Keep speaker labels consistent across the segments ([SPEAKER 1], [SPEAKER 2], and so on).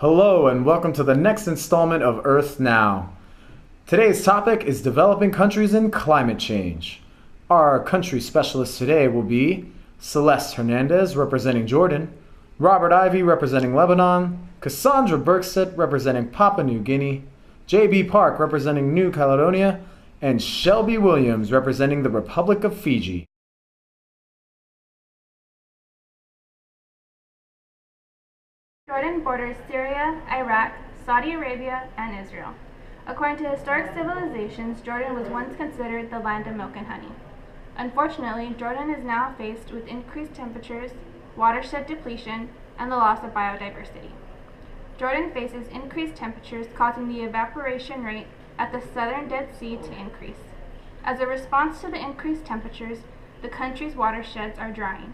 [SPEAKER 1] Hello and welcome to the next installment of Earth Now. Today's topic is developing countries and climate change. Our country specialists today will be Celeste Hernandez representing Jordan, Robert Ivy representing Lebanon, Cassandra Berkstedt representing Papua New Guinea, J.B. Park representing New Caledonia, and Shelby Williams representing the Republic of Fiji.
[SPEAKER 2] Jordan borders Syria, Iraq, Saudi Arabia, and Israel. According to historic civilizations, Jordan was once considered the land of milk and honey. Unfortunately, Jordan is now faced with increased temperatures, watershed depletion, and the loss of biodiversity. Jordan faces increased temperatures causing the evaporation rate at the southern Dead Sea to increase. As a response to the increased temperatures, the country's watersheds are drying.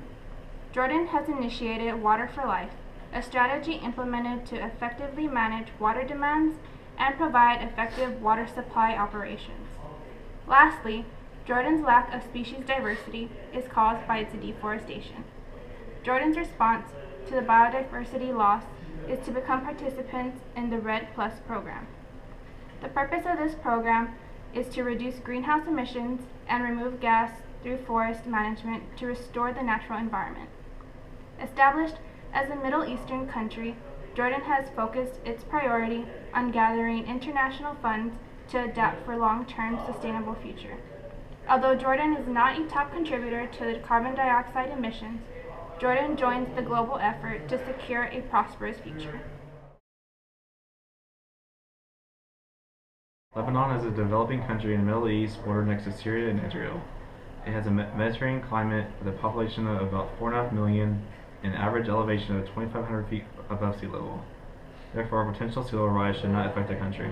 [SPEAKER 2] Jordan has initiated Water for Life, a strategy implemented to effectively manage water demands and provide effective water supply operations. Lastly, Jordan's lack of species diversity is caused by its deforestation. Jordan's response to the biodiversity loss is to become participants in the REDD+ program. The purpose of this program is to reduce greenhouse emissions and remove gas through forest management to restore the natural environment. Established as a Middle Eastern country, Jordan has focused its priority on gathering international funds to adapt for long-term sustainable future. Although Jordan is not a top contributor to the carbon dioxide emissions, Jordan joins the global effort to secure a prosperous future.
[SPEAKER 3] Lebanon is a developing country in the Middle East, bordered next to Syria and Israel. It has a Mediterranean climate with a population of about 4.5 million and an average elevation of 2,500 feet above sea level. Therefore, potential sea level rise should not affect the country.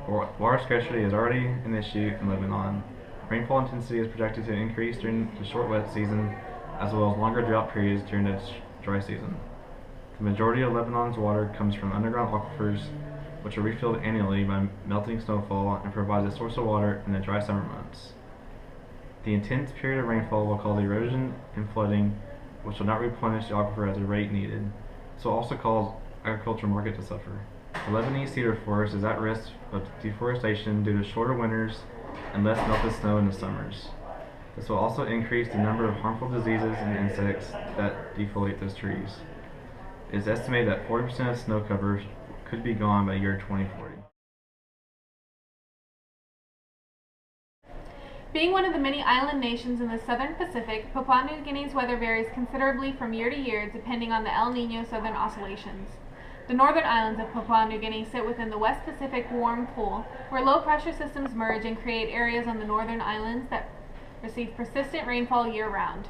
[SPEAKER 3] Water scarcity is already an issue in Lebanon. Rainfall intensity is projected to increase during the short wet season, as well as longer drought periods during the dry season. The majority of Lebanon's water comes from underground aquifers, which are refilled annually by melting snowfall and provides a source of water in the dry summer months. The intense period of rainfall will cause erosion and flooding, which will not replenish the aquifer at the rate needed. This will also cause agricultural market to suffer. The Lebanese cedar forest is at risk of deforestation due to shorter winters and less melted snow in the summers. This will also increase the number of harmful diseases and insects that defoliate those trees. It is estimated that 40% of snow cover could be gone by the year 2040.
[SPEAKER 4] Being one of the many island nations in the southern Pacific, Papua New Guinea's weather varies considerably from year to year depending on the El Niño southern oscillations. The northern islands of Papua New Guinea sit within the West Pacific warm pool, where low-pressure systems merge and create areas on the northern islands that receive persistent rainfall year-round.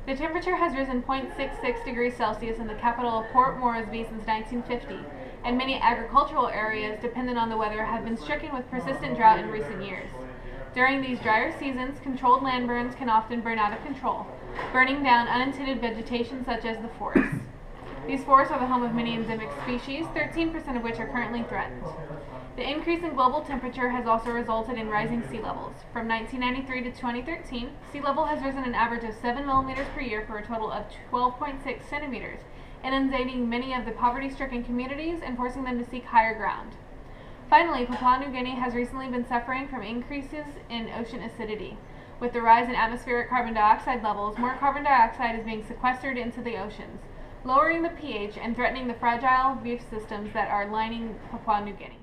[SPEAKER 4] The temperature has risen 0.66 degrees Celsius in the capital of Port Moresby since 1950, and many agricultural areas dependent on the weather have been stricken with persistent drought in recent years. During these drier seasons, controlled land burns can often burn out of control, burning down unintended vegetation such as the forests. These forests are the home of many endemic species, 13% of which are currently threatened. The increase in global temperature has also resulted in rising sea levels. From 1993 to 2013, sea level has risen an average of 7 millimeters per year for a total of 12.6 centimeters, inundating many of the poverty-stricken communities and forcing them to seek higher ground. Finally, Papua New Guinea has recently been suffering from increases in ocean acidity. With the rise in atmospheric carbon dioxide levels, more carbon dioxide is being sequestered into the oceans, lowering the pH and threatening the fragile reef systems that are lining Papua New Guinea.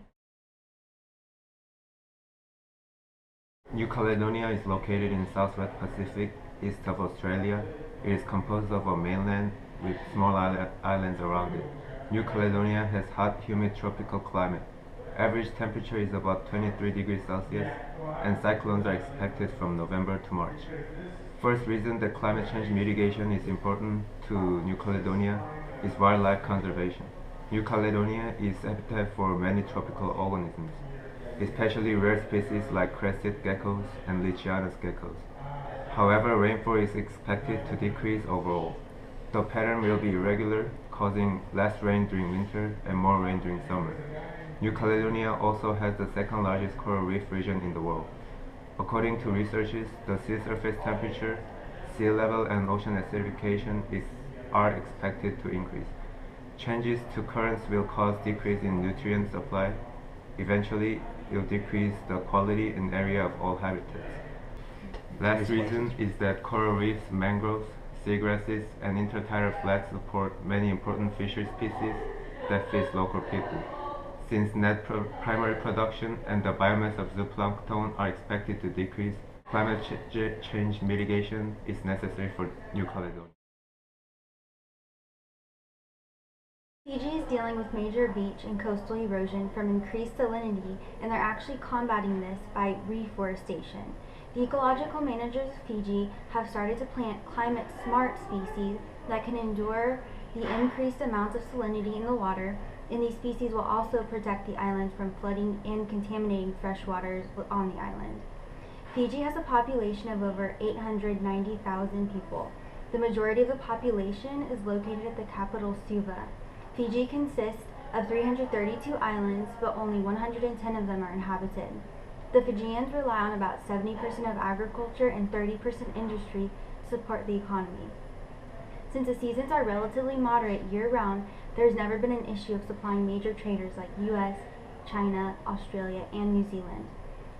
[SPEAKER 5] New Caledonia is located in the Southwest Pacific, east of Australia. It is composed of a mainland with small islands around it. New Caledonia has hot, humid tropical climate. Average temperature is about 23 degrees Celsius, and cyclones are expected from November to March. First reason that climate change mitigation is important to New Caledonia is wildlife conservation. New Caledonia is habitat for many tropical organisms, especially rare species like crested geckos and Lichianus geckos. However, rainfall is expected to decrease overall. The pattern will be irregular, causing less rain during winter and more rain during summer. New Caledonia also has the second largest coral reef region in the world. According to researchers, the sea surface temperature, sea level, and ocean acidification are expected to increase. Changes to currents will cause decrease in nutrient supply. Eventually, it will decrease the quality and area of all habitats. Last reason is that coral reefs, mangroves, seagrasses, and intertidal flats support many important fishery species that face local people. Since net primary production and the biomass of zooplankton are expected to decrease, climate change mitigation is necessary for New Caledonia.
[SPEAKER 6] Fiji is dealing with major beach and coastal erosion from increased salinity, and they're actually combating this by reforestation. The ecological managers of Fiji have started to plant climate-smart species that can endure the increased amounts of salinity in the water, and these species will also protect the island from flooding and contaminating fresh waters on the island. Fiji has a population of over 890,000 people. The majority of the population is located at the capital, Suva. Fiji consists of 332 islands, but only 110 of them are inhabited. The Fijians rely on about 70% of agriculture and 30% industry to support the economy. Since the seasons are relatively moderate year-round, there has never been an issue of supplying major traders like US, China, Australia, and New Zealand.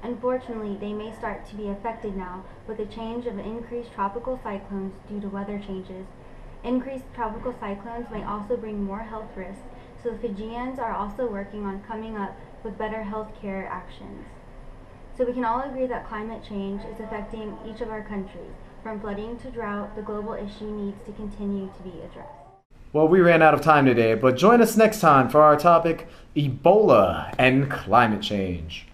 [SPEAKER 6] Unfortunately, they may start to be affected now with the change of increased tropical cyclones due to weather changes. Increased tropical cyclones may also bring more health risks, so the Fijians are also working on coming up with better health care actions. So we can all agree that climate change is affecting each of our countries. From flooding to drought, the global issue needs to continue to be addressed.
[SPEAKER 1] Well, we ran out of time today, but join us next time for our topic, Ebola and climate change.